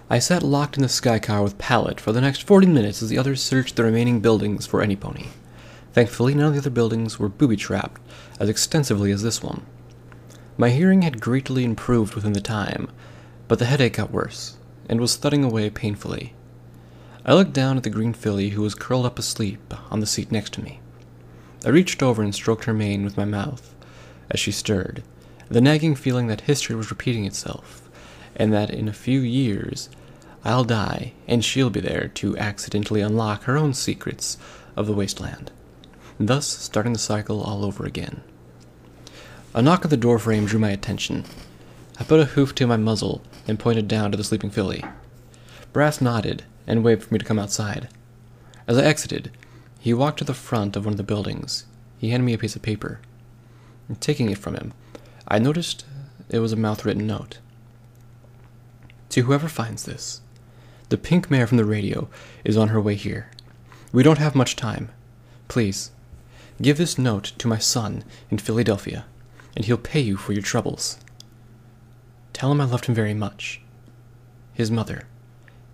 I sat locked in the sky car with Pallet for the next 40 minutes as the others searched the remaining buildings for any pony. Thankfully, none of the other buildings were booby-trapped as extensively as this one. My hearing had greatly improved within the time, but the headache got worse, and was thudding away painfully. I looked down at the green filly who was curled up asleep on the seat next to me. I reached over and stroked her mane with my mouth as she stirred, the nagging feeling that history was repeating itself, and that in a few years I'll die and she'll be there to accidentally unlock her own secrets of the wasteland, thus starting the cycle all over again. A knock at the doorframe drew my attention. I put a hoof to my muzzle and pointed down to the sleeping filly. Brass nodded and waved for me to come outside. As I exited, he walked to the front of one of the buildings. He handed me a piece of paper. Taking it from him, I noticed it was a mouth-written note. To whoever finds this, the pink mare from the radio is on her way here. We don't have much time. Please, give this note to my son in Philadelphia, and he'll pay you for your troubles. Tell him I loved him very much. His mother,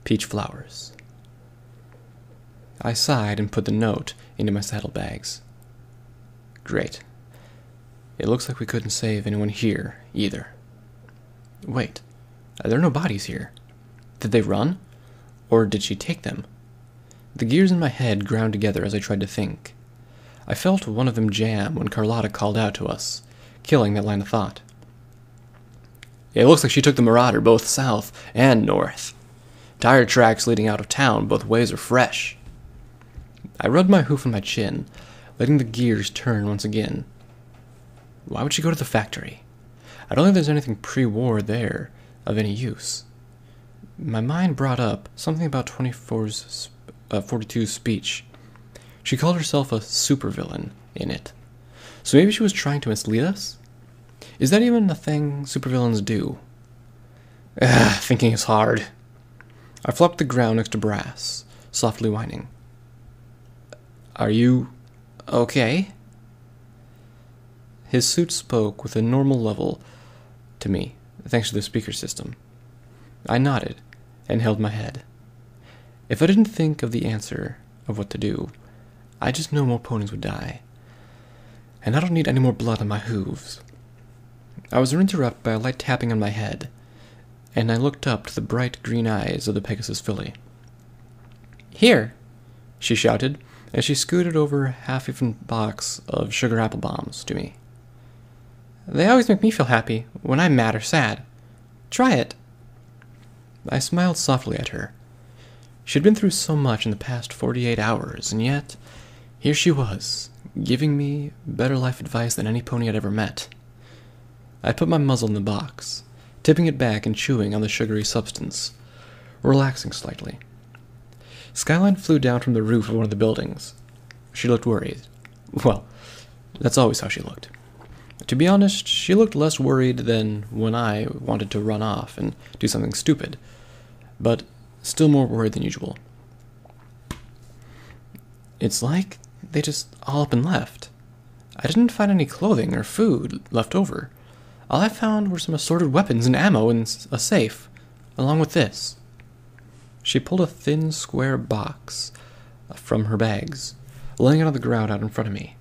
Peach Flowers. I sighed and put the note into my saddlebags. Great. It looks like we couldn't save anyone here, either. Wait, there are no bodies here. Did they run? Or did she take them? The gears in my head ground together as I tried to think. I felt one of them jam when Carlotta called out to us, killing that line of thought. It looks like she took the Marauder both south and north. Tire tracks leading out of town both ways are fresh. I rubbed my hoof on my chin, letting the gears turn once again. Why would she go to the factory? I don't think there's anything pre-war there of any use. My mind brought up something about 42's speech. She called herself a supervillain in it. So maybe she was trying to mislead us? Is that even a thing supervillains do? Thinking is hard. I flopped the ground next to Brass, softly whining. Are you okay? His suit spoke with a normal level to me, thanks to the speaker system. I nodded and held my head. If I didn't think of the answer of what to do, I just know more ponies would die. And I don't need any more blood on my hooves. I was interrupted by a light tapping on my head, and I looked up to the bright green eyes of the Pegasus filly. Here, she shouted, as she scooted over a half-eaten box of sugar apple bombs to me. They always make me feel happy when I'm mad or sad. Try it. I smiled softly at her. She'd been through so much in the past 48 hours, and yet, here she was, giving me better life advice than any pony I'd ever met. I put my muzzle in the box, tipping it back and chewing on the sugary substance, relaxing slightly. Skyline flew down from the roof of one of the buildings. She looked worried. Well, that's always how she looked. To be honest, she looked less worried than when I wanted to run off and do something stupid, but still more worried than usual. It's like they just all up and left. I didn't find any clothing or food left over. All I found were some assorted weapons and ammo in a safe, along with this. She pulled a thin, square box from her bags, laying it on the ground out in front of me.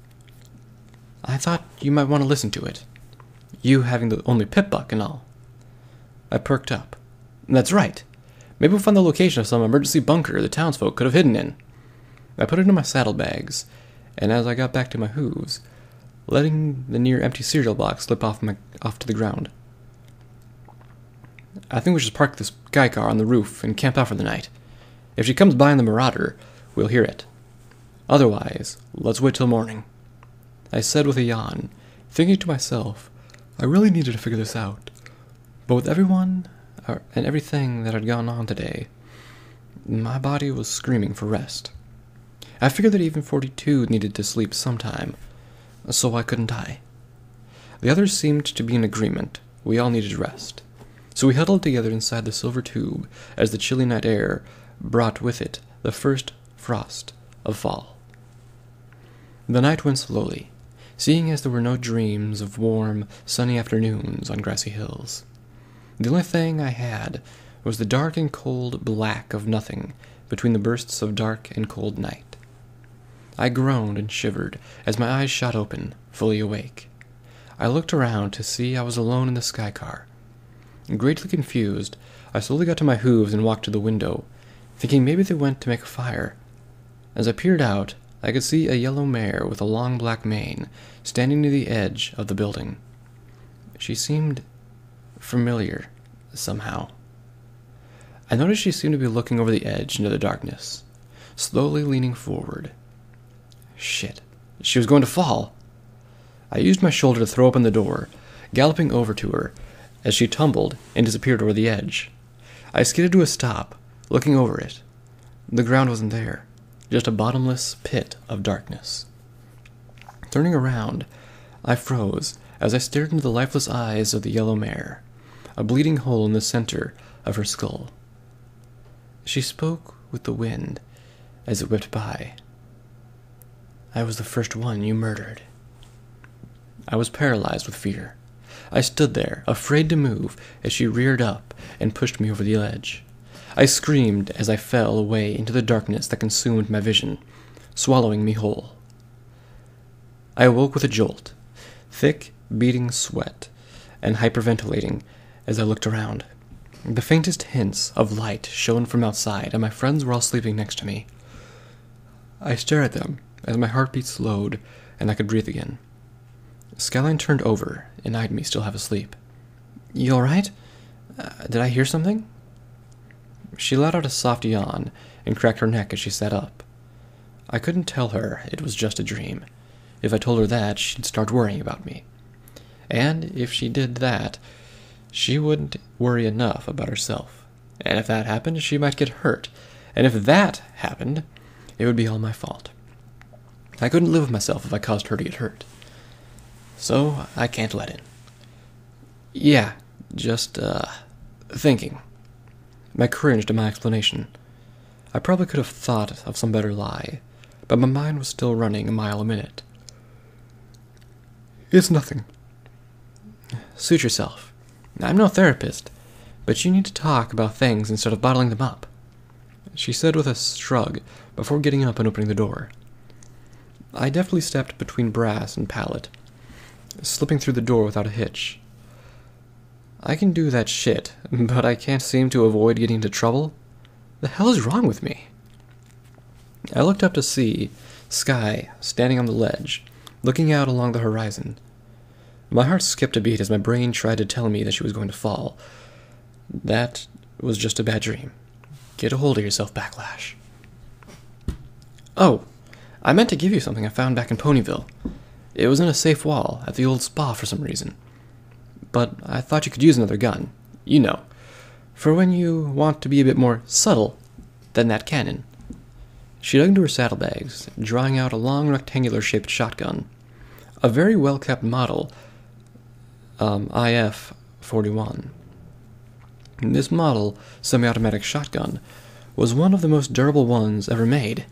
I thought you might want to listen to it. You having the only pip-buck and all. I perked up. That's right. Maybe we'll find the location of some emergency bunker the townsfolk could have hidden in. I put it in my saddlebags, and as I got back to my hooves, letting the near-empty cereal box slip off to the ground. I think we should park this sky car on the roof and camp out for the night. If she comes by in the Marauder, we'll hear it. Otherwise, let's wait till morning. I said with a yawn, thinking to myself, I really needed to figure this out. But with everyone and everything that had gone on today, my body was screaming for rest. I figured that even 42 needed to sleep sometime, so why couldn't I? The others seemed to be in agreement. We all needed rest. So we huddled together inside the silver tube as the chilly night air brought with it the first frost of fall. The night went slowly, seeing as there were no dreams of warm, sunny afternoons on grassy hills. The only thing I had was the dark and cold black of nothing between the bursts of dark and cold night. I groaned and shivered as my eyes shot open, fully awake. I looked around to see I was alone in the sky car. Greatly confused, I slowly got to my hooves and walked to the window, thinking maybe they went to make a fire. As I peered out, I could see a yellow mare with a long black mane standing near the edge of the building. She seemed familiar, somehow. I noticed she seemed to be looking over the edge into the darkness, slowly leaning forward. Shit, she was going to fall. I used my shoulder to throw open the door, galloping over to her as she tumbled and disappeared over the edge. I skidded to a stop, looking over it. The ground wasn't there, just a bottomless pit of darkness. Turning around, I froze as I stared into the lifeless eyes of the yellow mare, a bleeding hole in the center of her skull. She spoke with the wind as it whipped by. I was the first one you murdered. I was paralyzed with fear. I stood there, afraid to move, as she reared up and pushed me over the ledge. I screamed as I fell away into the darkness that consumed my vision, swallowing me whole. I awoke with a jolt, thick, beating sweat, and hyperventilating as I looked around. The faintest hints of light shone from outside, and my friends were all sleeping next to me. I stared at them as my heartbeat slowed and I could breathe again. Skyline turned over and eyed me still half asleep. You alright? Did I hear something? She let out a soft yawn and cracked her neck as she sat up. I couldn't tell her it was just a dream. If I told her that, she'd start worrying about me. And if she did that, she wouldn't worry enough about herself. And if that happened, she might get hurt. And if that happened, it would be all my fault. I couldn't live with myself if I caused her to get hurt. So I can't let in. Yeah, just, thinking. I cringed at my explanation. I probably could have thought of some better lie, but my mind was still running a mile a minute. It's nothing. Suit yourself. I'm no therapist, but you need to talk about things instead of bottling them up, she said with a shrug before getting up and opening the door. I deftly stepped between brass and pallet, slipping through the door without a hitch. I can do that shit, but I can't seem to avoid getting into trouble. The hell is wrong with me? I looked up to see Sky standing on the ledge, looking out along the horizon. My heart skipped a beat as my brain tried to tell me that she was going to fall. That was just a bad dream. Get a hold of yourself, Backlash. Oh, I meant to give you something I found back in Ponyville. It was in a safe wall at the old spa for some reason. But I thought you could use another gun. You know, for when you want to be a bit more subtle than that cannon. She dug into her saddlebags, drawing out a long rectangular-shaped shotgun. A very well-kept model, IF-41. This model semi-automatic shotgun was one of the most durable ones ever made.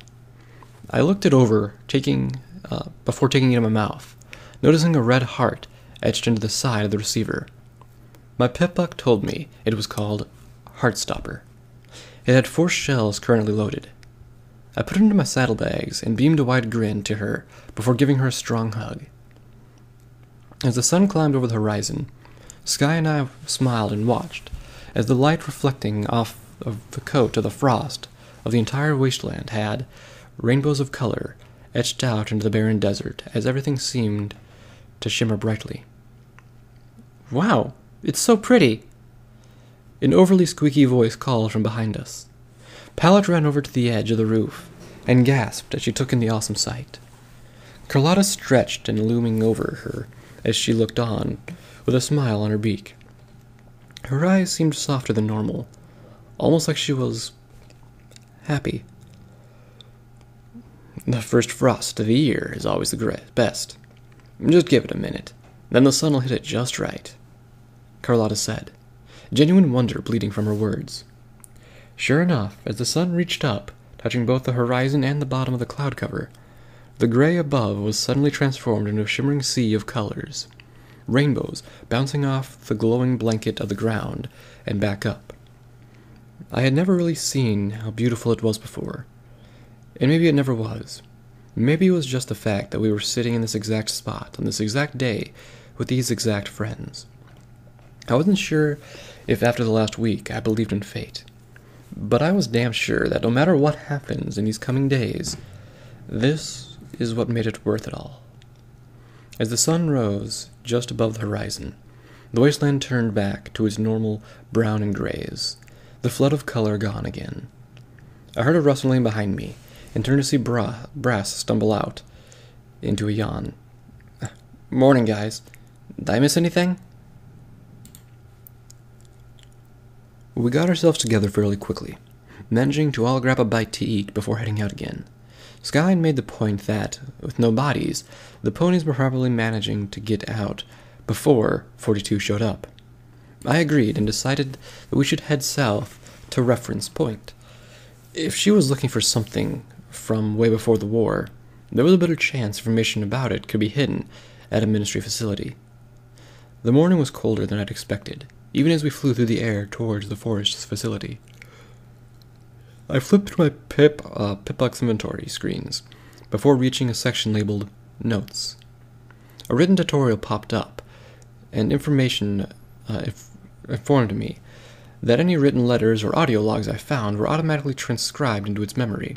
I looked it over, before taking it in my mouth, noticing a red heart etched into the side of the receiver. My pip-buck told me it was called Heartstopper. It had 4 shells currently loaded. I put it into my saddlebags and beamed a wide grin to her before giving her a strong hug. As the sun climbed over the horizon, Sky and I smiled and watched as the light reflecting off of the coat of the frost of the entire wasteland had rainbows of color etched out into the barren desert as everything seemed to shimmer brightly. Wow, it's so pretty! An overly squeaky voice called from behind us. Pallet ran over to the edge of the roof and gasped as she took in the awesome sight. Carlotta stretched and looming over her as she looked on, with a smile on her beak. Her eyes seemed softer than normal, almost like she was happy. The first frost of the year is always the best. Just give it a minute, then the sun will hit it just right, Carlotta said, genuine wonder bleeding from her words. Sure enough, as the sun reached up, touching both the horizon and the bottom of the cloud cover, the gray above was suddenly transformed into a shimmering sea of colors, rainbows bouncing off the glowing blanket of the ground and back up. I had never really seen how beautiful it was before. And maybe it never was. Maybe it was just the fact that we were sitting in this exact spot on this exact day with these exact friends. I wasn't sure if after the last week I believed in fate, but I was damn sure that no matter what happens in these coming days, this is what made it worth it all. As the sun rose just above the horizon, the wasteland turned back to its normal brown and grays, the flood of color gone again. I heard a rustling behind me, and turned to see Brass stumble out into a yawn. "Morning, guys. Did I miss anything?" We got ourselves together fairly quickly, managing to all grab a bite to eat before heading out again. Skyline made the point that, with no bodies, the ponies were probably managing to get out before 42 showed up. I agreed and decided that we should head south to Reference Point. If she was looking for something from way before the war, there was a better chance information about it could be hidden at a ministry facility. The morning was colder than I'd expected, even as we flew through the air towards the forest's facility. I flipped through my Pipbox inventory screens before reaching a section labeled Notes. A written tutorial popped up, and information informed me that any written letters or audio logs I found were automatically transcribed into its memory.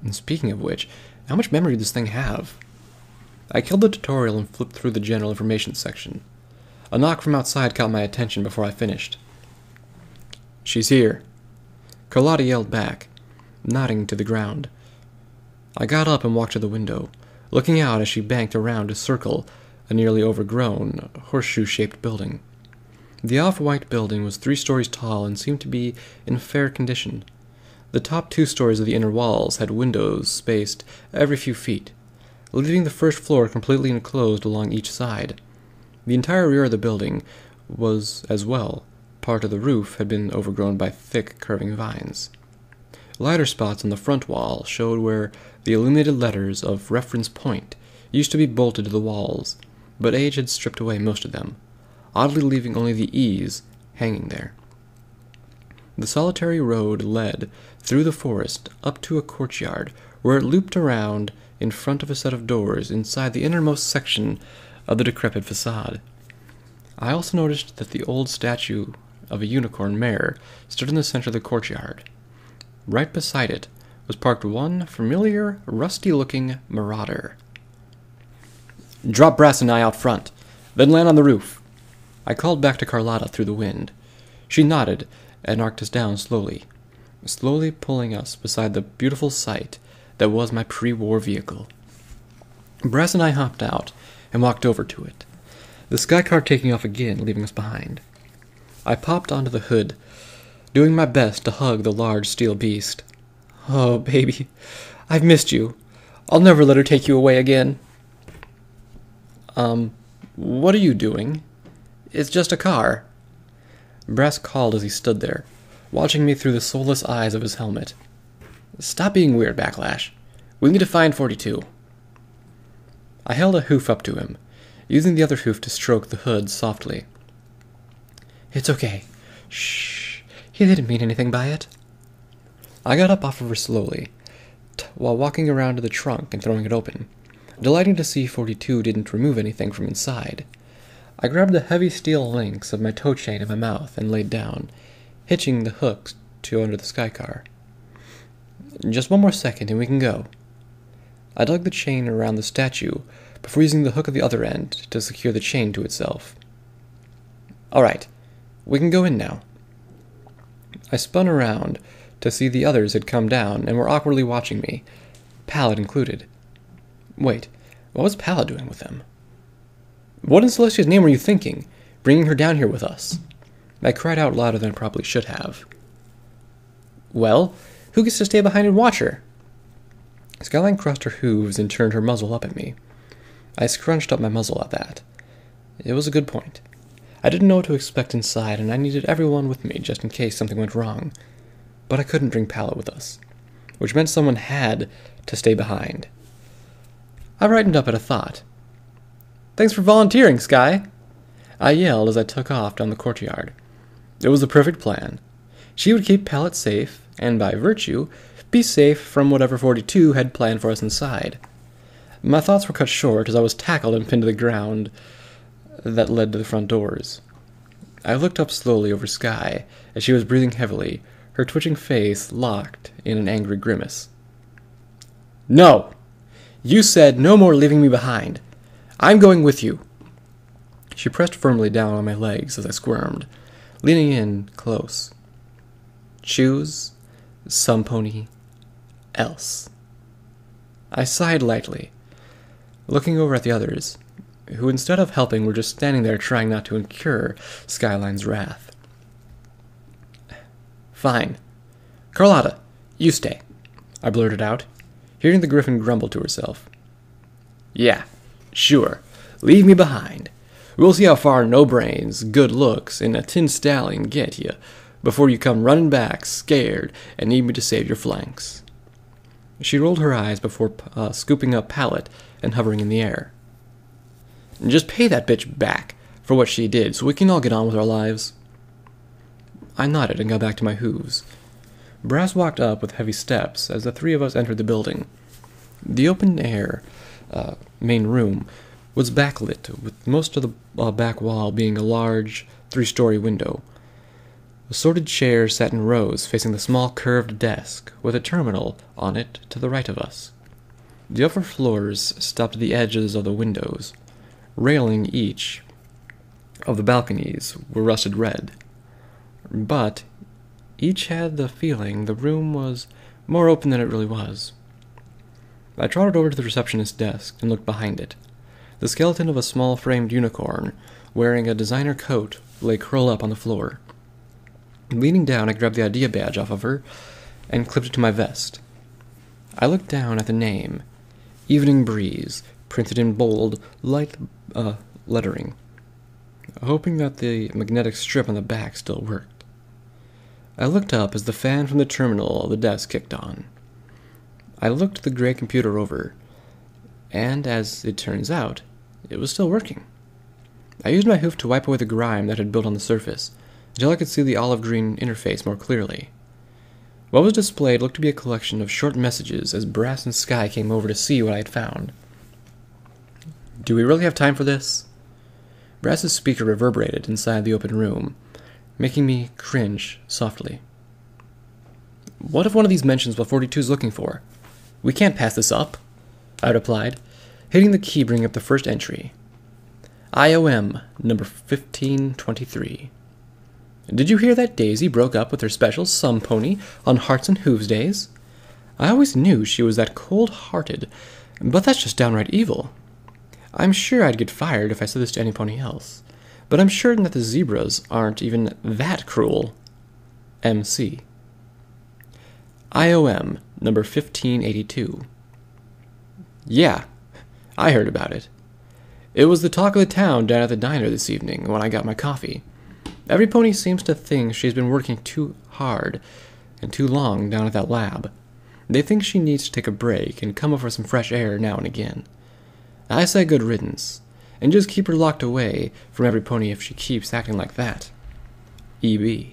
And speaking of which, how much memory did this thing have? I killed the tutorial and flipped through the general information section. A knock from outside caught my attention before I finished. "She's here," Carlotta yelled back, nodding to the ground. I got up and walked to the window, looking out as she banked around to circle a nearly overgrown, horseshoe-shaped building. The off-white building was 3 stories tall and seemed to be in fair condition. The top 2 stories of the inner walls had windows spaced every few feet, leaving the first floor completely enclosed along each side. The entire rear of the building was, as well, part of the roof had been overgrown by thick, curving vines. Lighter spots on the front wall showed where the illuminated letters of Reference Point used to be bolted to the walls, but age had stripped away most of them, oddly leaving only the E's hanging there. The solitary road led through the forest up to a courtyard where it looped around in front of a set of doors inside the innermost section of the decrepit facade. I also noticed that the old statue of a unicorn mare stood in the center of the courtyard. Right beside it was parked one familiar, rusty-looking marauder. "Drop Brass and I out front, then land on the roof," I called back to Carlotta through the wind. She nodded and arced us down slowly pulling us beside the beautiful sight that was my pre-war vehicle. Brass and I hopped out and walked over to it, the sky car taking off again, leaving us behind. I popped onto the hood, doing my best to hug the large steel beast. "Oh, baby, I've missed you. I'll never let her take you away again." What are you doing? It's just a car." Brass called as he stood there, watching me through the soulless eyes of his helmet. "Stop being weird, Backlash. We need to find 42. I held a hoof up to him, using the other hoof to stroke the hood softly. "It's okay. Shh. He didn't mean anything by it." I got up off of her slowly, while walking around to the trunk and throwing it open, delighting to see 42 didn't remove anything from inside. I grabbed the heavy steel links of my tow chain in my mouth and laid down, hitching the hooks to under the sky car. "Just one more second and we can go." I dug the chain around the statue before using the hook at the other end to secure the chain to itself. "All right, we can go in now." I spun around to see the others had come down and were awkwardly watching me, Pallet included. Wait, what was Pallet doing with them? "What in Celestia's name were you thinking, bringing her down here with us?" I cried out louder than I probably should have. "Well, who gets to stay behind and watch her?" Skyline crossed her hooves and turned her muzzle up at me. I scrunched up my muzzle at that. It was a good point. I didn't know what to expect inside, and I needed everyone with me just in case something went wrong. But I couldn't bring Pallet with us, which meant someone had to stay behind. I brightened up at a thought. "Thanks for volunteering, Sky!" I yelled as I took off down the courtyard. It was the perfect plan. She would keep Pallet safe, and by virtue, be safe from whatever 42 had planned for us inside. My thoughts were cut short as I was tackled and pinned to the ground that led to the front doors. I looked up slowly over Sky as she was breathing heavily, her twitching face locked in an angry grimace. "No! You said no more leaving me behind. I'm going with you." She pressed firmly down on my legs as I squirmed, leaning in close. Choose some pony else. I sighed lightly, looking over at the others, who instead of helping were just standing there trying not to incur Skyline's wrath. "Fine. Carlotta, you stay," I blurted out, hearing the griffin grumble to herself. "Yeah, sure. Leave me behind. We'll see how far no brains, good looks, and a tin stallion get you before you come running back, scared, and need me to save your flanks." She rolled her eyes before scooping up Pallet and hovering in the air. "Just pay that bitch back for what she did so we can all get on with our lives." I nodded and got back to my hooves. Brass walked up with heavy steps as the three of us entered the building. The open-air main room was backlit, with most of the back wall being a large 3-story window. Assorted chairs sat in rows facing the small curved desk, with a terminal on it to the right of us. The upper floors stopped at the edges of the windows. Railing each of the balconies were rusted red, but each had the feeling the room was more open than it really was. I trotted over to the receptionist's desk and looked behind it. The skeleton of a small framed unicorn, wearing a designer coat, lay curled up on the floor. Leaning down, I grabbed the idea badge off of her and clipped it to my vest. I looked down at the name, Evening Breeze, printed in bold, light lettering, hoping that the magnetic strip on the back still worked. I looked up as the fan from the terminal of the desk kicked on. I looked the gray computer over, and as it turns out, it was still working. I used my hoof to wipe away the grime that had built on the surface, until I could see the olive-green interface more clearly. What was displayed looked to be a collection of short messages as Brass and Sky came over to see what I had found. "Do we really have time for this?" Brass's speaker reverberated inside the open room, making me cringe softly. "What if one of these mentions what 42's looking for? We can't pass this up," I replied, hitting the key bringing up the first entry. IOM, number 1523. "Did you hear that Daisy broke up with her special Some Pony on Hearts and Hooves days? I always knew she was that cold-hearted, but that's just downright evil. I'm sure I'd get fired if I said this to any pony else, but I'm certain that the zebras aren't even that cruel. MC." IOM, number 1582. "Yeah, I heard about it. It was the talk of the town down at the diner this evening when I got my coffee. Every pony seems to think she's been working too hard and too long down at that lab. They think she needs to take a break and come up for some fresh air now and again. I say good riddance, and just keep her locked away from every pony if she keeps acting like that. EB."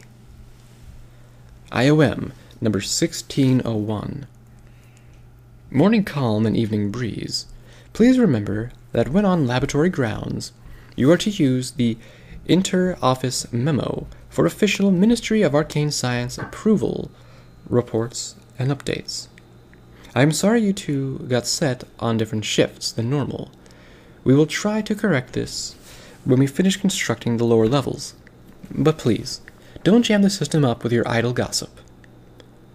IOM, number 1601. "Morning calm and evening breeze. Please remember that when on laboratory grounds, you are to use the Inter-Office Memo for official Ministry of Arcane Science approval, reports, and updates. I am sorry you two got set on different shifts than normal. We will try to correct this when we finish constructing the lower levels. But please, don't jam the system up with your idle gossip.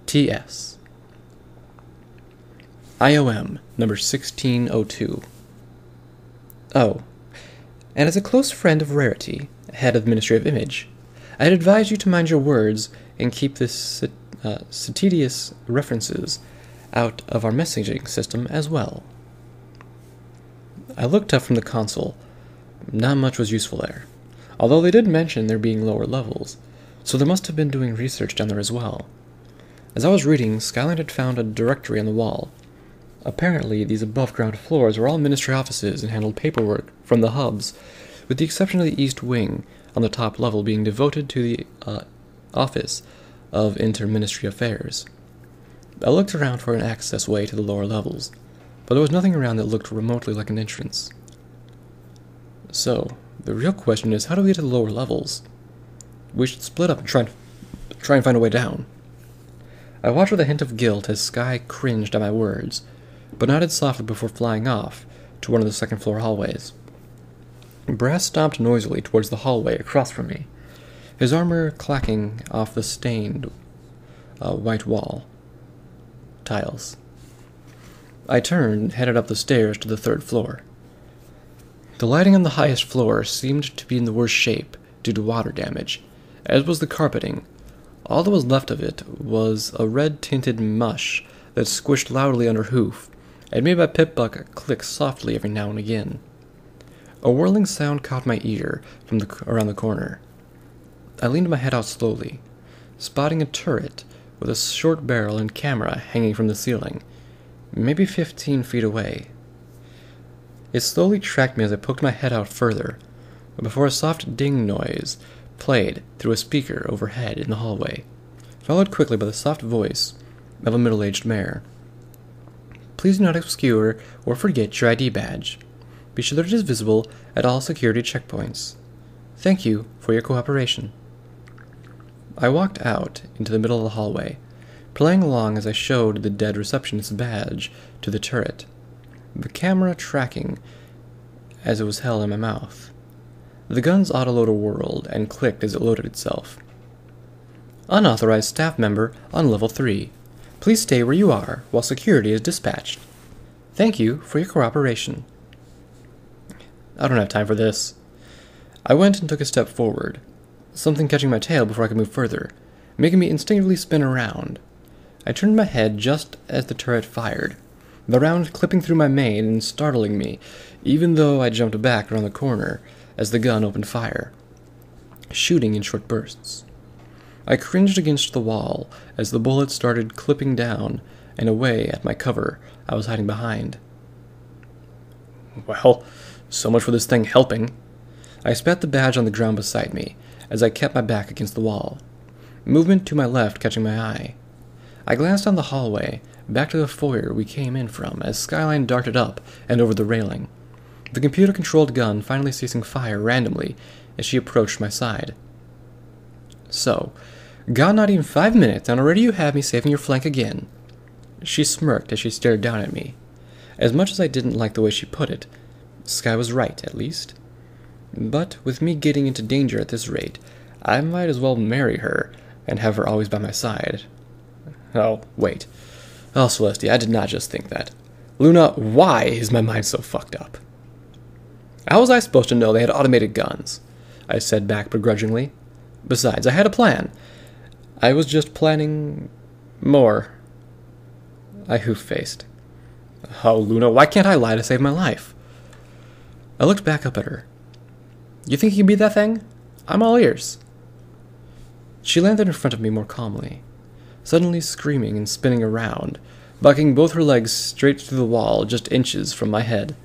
T.S. IOM, number 1602. Oh, and as a close friend of Rarity, head of the Ministry of Image, I'd advise you to mind your words and keep this satirious references out of our messaging system as well." I looked up from the console. Not much was useful there, although they did mention there being lower levels, so they must have been doing research down there as well. As I was reading, Skyline had found a directory on the wall. Apparently, these above-ground floors were all ministry offices and handled paperwork from the hubs, with the exception of the east wing on the top level being devoted to the office of inter-ministry affairs. I looked around for an access way to the lower levels, but there was nothing around that looked remotely like an entrance. So, the real question is, how do we get to the lower levels? We should split up and try and find a way down. I watched with a hint of guilt as Sky cringed at my words, but nodded softly before flying off to one of the second-floor hallways. Brass stomped noisily towards the hallway across from me, his armor clacking off the stained white wall tiles. I turned and headed up the stairs to the third floor. The lighting on the highest floor seemed to be in the worst shape due to water damage, as was the carpeting. All that was left of it was a red-tinted mush that squished loudly under hoof, and made my pip-bucket click softly every now and again. A whirling sound caught my ear from around the corner. I leaned my head out slowly, spotting a turret with a short barrel and camera hanging from the ceiling, maybe 15 feet away. It slowly tracked me as I poked my head out further, before a soft ding noise played through a speaker overhead in the hallway, followed quickly by the soft voice of a middle-aged mare. Please do not obscure or forget your ID badge. Be sure that it is visible at all security checkpoints. Thank you for your cooperation. I walked out into the middle of the hallway, playing along as I showed the dead receptionist's badge to the turret, the camera tracking as it was held in my mouth. The gun's autoloader whirled and clicked as it loaded itself. Unauthorized staff member on level 3. Please stay where you are while security is dispatched. Thank you for your cooperation. I don't have time for this. I went and took a step forward, something catching my tail before I could move further, making me instinctively spin around. I turned my head just as the turret fired, the round clipping through my mane and startling me, even though I jumped back around the corner as the gun opened fire, shooting in short bursts. I cringed against the wall as the bullet started clipping down and away at my cover I was hiding behind. Well, so much for this thing helping. I spat the badge on the ground beside me as I kept my back against the wall, movement to my left catching my eye. I glanced down the hallway, back to the foyer we came in from as Skyline darted up and over the railing, the computer-controlled gun finally ceasing fire randomly as she approached my side. So, got not even 5 minutes, and already you have me saving your flank again. She smirked as she stared down at me. As much as I didn't like the way she put it, Sky was right, at least. But with me getting into danger at this rate, I might as well marry her and have her always by my side. Oh, wait. Oh, Celestia, I did not just think that. Luna, why is my mind so fucked up? How was I supposed to know they had automated guns? I said back begrudgingly. Besides, I had a plan. I was just planning more. I hoof-faced. Oh, Luna, why can't I lie to save my life? I looked back up at her. You think you can beat that thing? I'm all ears. She landed in front of me more calmly, suddenly screaming and spinning around, bucking both her legs straight through the wall just inches from my head.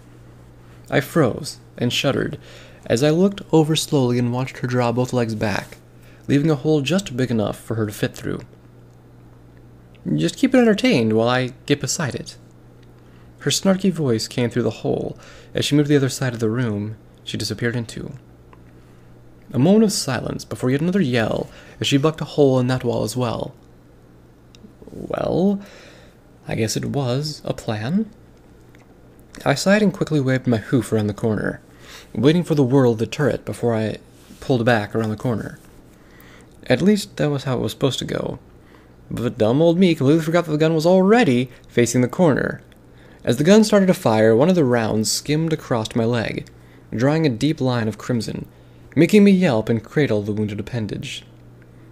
I froze and shuddered as I looked over slowly and watched her draw both legs back, leaving a hole just big enough for her to fit through. Just keep it entertained while I get beside it. Her snarky voice came through the hole as she moved to the other side of the room she disappeared into. A moment of silence before yet another yell as she bucked a hole in that wall as well. Well, I guess it was a plan. I sighed and quickly waved my hoof around the corner, waiting for the whirl of the turret before I pulled back around the corner. At least that was how it was supposed to go. But dumb old me completely forgot that the gun was already facing the corner. As the gun started to fire, one of the rounds skimmed across my leg, drawing a deep line of crimson, making me yelp and cradle the wounded appendage.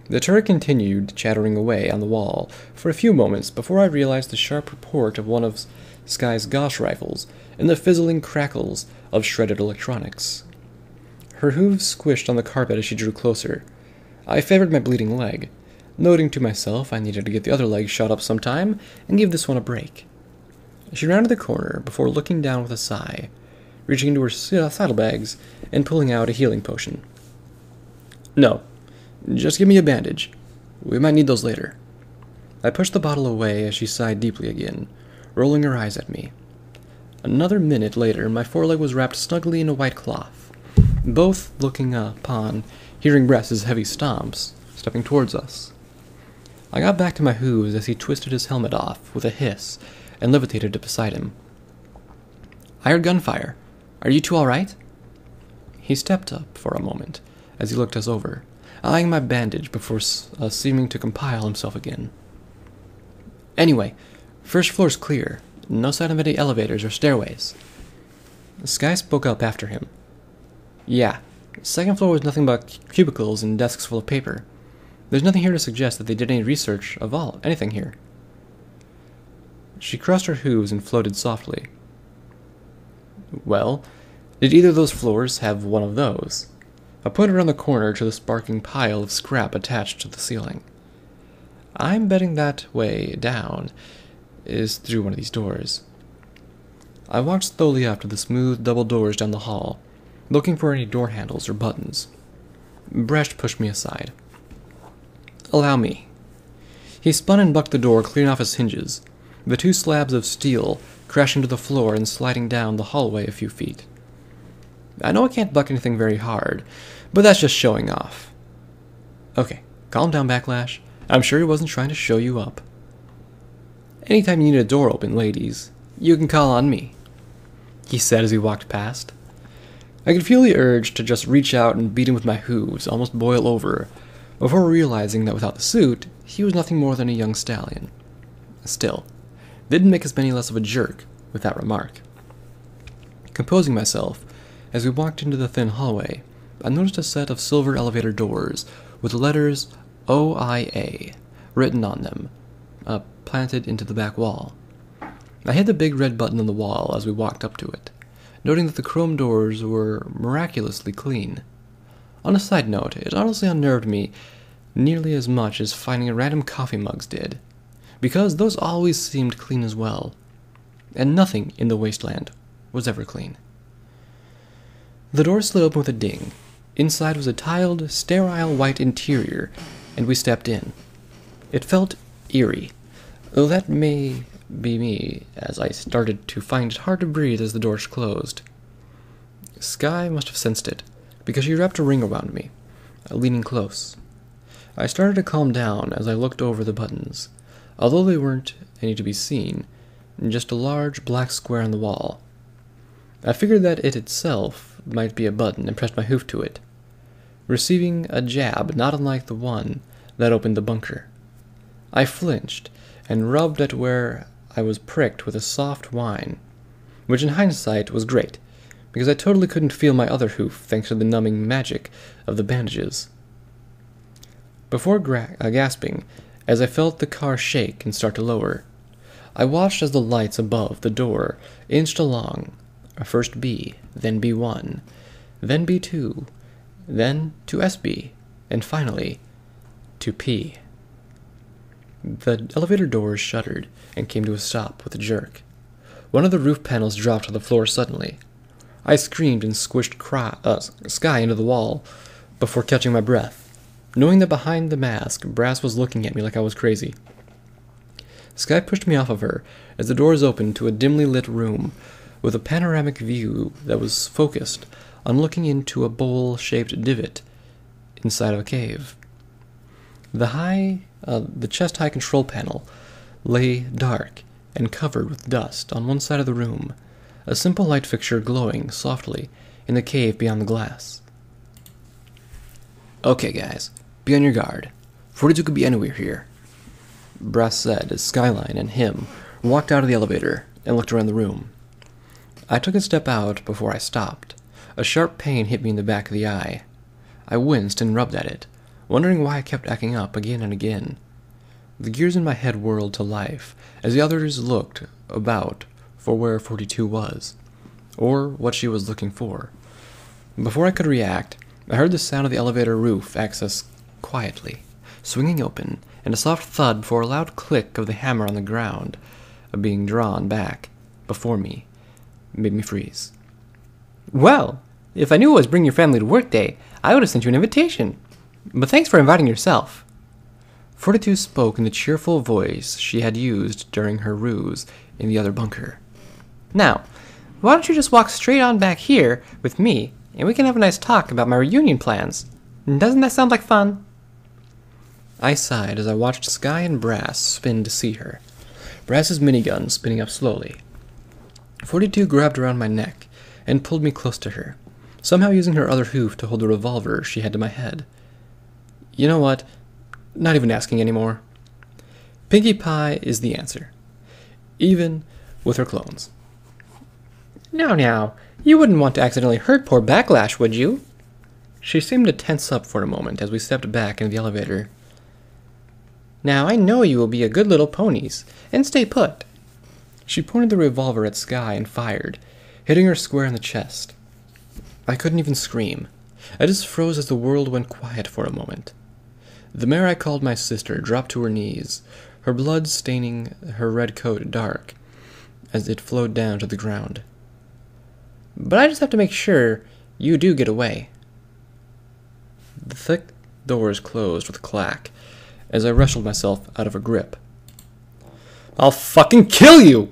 The turret continued chattering away on the wall for a few moments before I realized the sharp report of one of Sky's Gauss rifles and the fizzling crackles of shredded electronics. Her hooves squished on the carpet as she drew closer. I favored my bleeding leg, noting to myself I needed to get the other leg shot up sometime and give this one a break. She rounded the corner before looking down with a sigh, reaching into her saddlebags and pulling out a healing potion. No, just give me a bandage. We might need those later. I pushed the bottle away as she sighed deeply again, rolling her eyes at me. Another minute later, my foreleg was wrapped snugly in a white cloth, both looking upon, hearing Brass's heavy stomps, stepping towards us. I got back to my hooves as he twisted his helmet off with a hiss and levitated beside him. I heard gunfire. Are you two all right? He stepped up for a moment as he looked us over, eyeing my bandage before seeming to compile himself again. Anyway, first floor's clear. No sign of any elevators or stairways. Sky spoke up after him. Yeah, second floor was nothing but cubicles and desks full of paper. There's nothing here to suggest that they did any research of anything here. She crossed her hooves and floated softly. Well, did either of those floors have one of those? I pointed around the corner to the sparking pile of scrap attached to the ceiling. I'm betting that way down is through one of these doors. I walked slowly up to the smooth double doors down the hall, looking for any door handles or buttons. Brecht pushed me aside. Allow me. He spun and bucked the door clean off its hinges, the two slabs of steel crashing to the floor and sliding down the hallway a few feet. I know I can't buck anything very hard, but that's just showing off. Okay, calm down, Backlash. I'm sure he wasn't trying to show you up. Anytime you need a door open, ladies, you can call on me, he said as he walked past. I could feel the urge to just reach out and beat him with my hooves, almost boil over, before realizing that without the suit, he was nothing more than a young stallion. Still, didn't make us any less of a jerk with that remark. Composing myself, as we walked into the thin hallway, I noticed a set of silver elevator doors with the letters OIA written on them, planted into the back wall. I hit the big red button on the wall as we walked up to it, noting that the chrome doors were miraculously clean. On a side note, it honestly unnerved me nearly as much as finding random coffee mugs did, because those always seemed clean as well, and nothing in the wasteland was ever clean. The door slid open with a ding. Inside was a tiled, sterile white interior, and we stepped in. It felt eerie, though that may be me, as I started to find it hard to breathe as the doors closed. Sky must have sensed it, because she wrapped a ring around me, leaning close. I started to calm down as I looked over the buttons, although they weren't any to be seen, just a large black square on the wall. I figured that it itself might be a button and pressed my hoof to it, receiving a jab not unlike the one that opened the bunker. I flinched and rubbed at where I was pricked with a soft whine, which in hindsight was great, because I totally couldn't feel my other hoof thanks to the numbing magic of the bandages. Before gasping, as I felt the car shake and start to lower, I watched as the lights above the door inched along, first B, then B1, then B2, then to SB, and finally to P. The elevator doors shuddered and came to a stop with a jerk. One of the roof panels dropped to the floor suddenly. I screamed and squished Sky into the wall before catching my breath, knowing that behind the mask, Brass was looking at me like I was crazy. Sky pushed me off of her as the doors opened to a dimly lit room with a panoramic view that was focused on looking into a bowl-shaped divot inside of a cave. The chest-high control panel lay dark and covered with dust on one side of the room, a simple light fixture glowing softly in the cave beyond the glass. Okay, guys, be on your guard. 42 could be anywhere here, Brass said as Skyline and him walked out of the elevator and looked around the room. I took a step out before I stopped. A sharp pain hit me in the back of the eye. I winced and rubbed at it, wondering why I kept acting up again and again. The gears in my head whirled to life as the others looked about for where 42 was, or what she was looking for. Before I could react, I heard the sound of the elevator roof access quietly, swinging open, and a soft thud before a loud click of the hammer on the ground being drawn back before me made me freeze. Well, if I knew it was Bring Your Family to Work Day, I would have sent you an invitation. But thanks for inviting yourself. 42 spoke in the cheerful voice she had used during her ruse in the other bunker. Now, why don't you just walk straight on back here with me, and we can have a nice talk about my reunion plans? Doesn't that sound like fun? I sighed as I watched Sky and Brass spin to see her. Brass's minigun spinning up slowly. 42 grabbed around my neck and pulled me close to her, somehow using her other hoof to hold the revolver she had to my head. You know what? Not even asking anymore. Pinkie Pie is the answer, even with her clones. Now, you wouldn't want to accidentally hurt poor Backlash, would you? She seemed to tense up for a moment as we stepped back into the elevator. Now, I know you will be a good little ponies, and stay put. She pointed the revolver at Sky and fired, hitting her square in the chest. I couldn't even scream. I just froze as the world went quiet for a moment. The mare I called my sister dropped to her knees, her blood staining her red coat dark as it flowed down to the ground. But I just have to make sure you do get away. The thick doors closed with a clack as I wrestled myself out of her grip. I'll fucking kill you!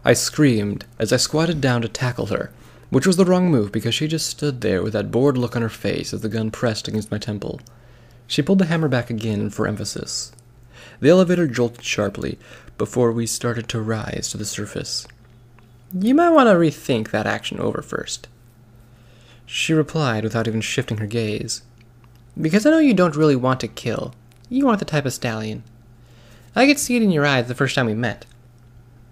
I screamed as I squatted down to tackle her, which was the wrong move because she just stood there with that bored look on her face as the gun pressed against my temple. She pulled the hammer back again for emphasis. The elevator jolted sharply before we started to rise to the surface. You might want to rethink that action over first. She replied without even shifting her gaze. Because I know you don't really want to kill. You aren't the type of stallion. I could see it in your eyes the first time we met.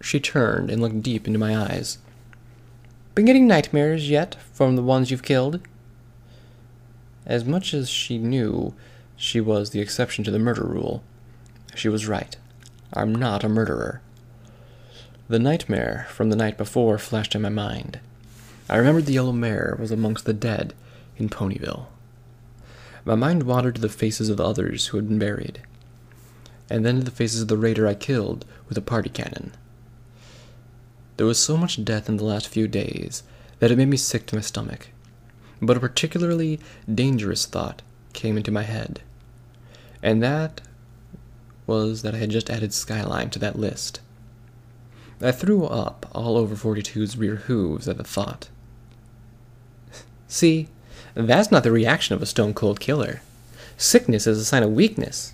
She turned and looked deep into my eyes. Been getting nightmares yet from the ones you've killed? As much as she knew she was the exception to the murder rule, she was right. I'm not a murderer. The nightmare from the night before flashed in my mind. I remembered the yellow mare was amongst the dead in Ponyville. My mind wandered to the faces of the others who had been buried, and then to the faces of the raider I killed with a party cannon. There was so much death in the last few days that it made me sick to my stomach, but a particularly dangerous thought came into my head, and that was that I had just added Skyline to that list. I threw up all over 42's rear hooves at the thought. See, that's not the reaction of a stone-cold killer. Sickness is a sign of weakness.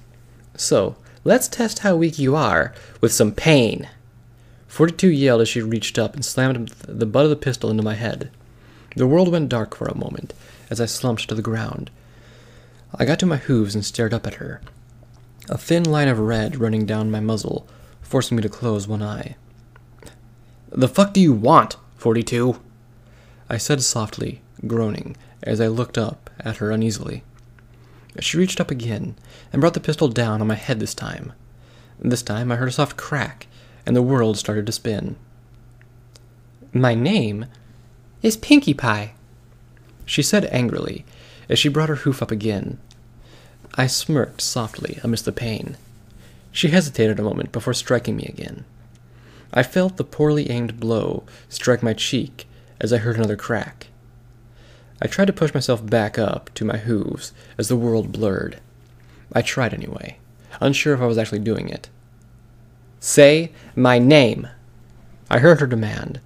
So, let's test how weak you are with some pain. 42 yelled as she reached up and slammed the butt of the pistol into my head. The world went dark for a moment as I slumped to the ground. I got to my hooves and stared up at her, a thin line of red running down my muzzle, forcing me to close one eye. The fuck do you want, 42? I said softly, groaning, as I looked up at her uneasily. She reached up again and brought the pistol down on my head this time. This time I heard a soft crack, and the world started to spin. My name is Pinkie Pie, she said angrily, as she brought her hoof up again. I smirked softly amidst the pain. She hesitated a moment before striking me again. I felt the poorly aimed blow strike my cheek as I heard another crack. I tried to push myself back up to my hooves as the world blurred. I tried anyway, unsure if I was actually doing it. Say my name, I heard her demand.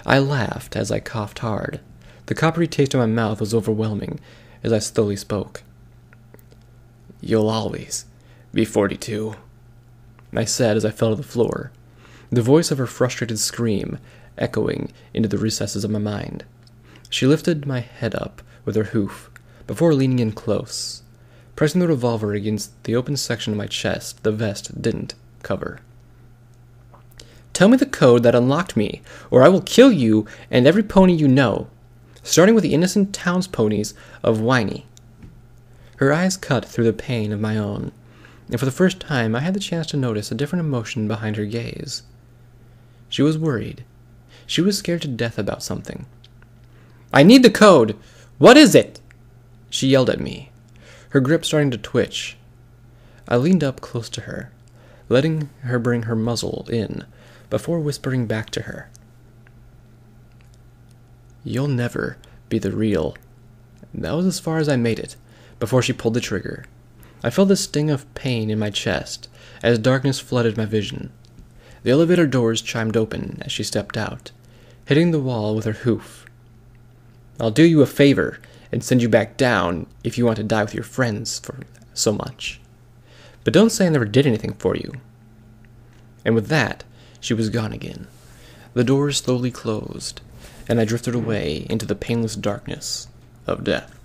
I laughed as I coughed hard. The coppery taste in my mouth was overwhelming as I slowly spoke. You'll always be 42, I said as I fell to the floor, the voice of her frustrated scream echoing into the recesses of my mind. She lifted my head up with her hoof before leaning in close, pressing the revolver against the open section of my chest the vest didn't cover. Tell me the code that unlocked me, or I will kill you and every pony you know, starting with the innocent towns ponies of Whiny. Her eyes cut through the pain of my own, and for the first time I had the chance to notice a different emotion behind her gaze. She was worried. She was scared to death about something. I need the code! What is it? She yelled at me, her grip starting to twitch. I leaned up close to her, letting her bring her muzzle in before whispering back to her. You'll never be the real. That was as far as I made it, before she pulled the trigger. I felt the sting of pain in my chest as darkness flooded my vision. The elevator doors chimed open as she stepped out, hitting the wall with her hoof. "I'll do you a favor and send you back down if you want to die with your friends for so much. But don't say I never did anything for you." And with that, she was gone again. The doors slowly closed, and I drifted away into the painless darkness of death.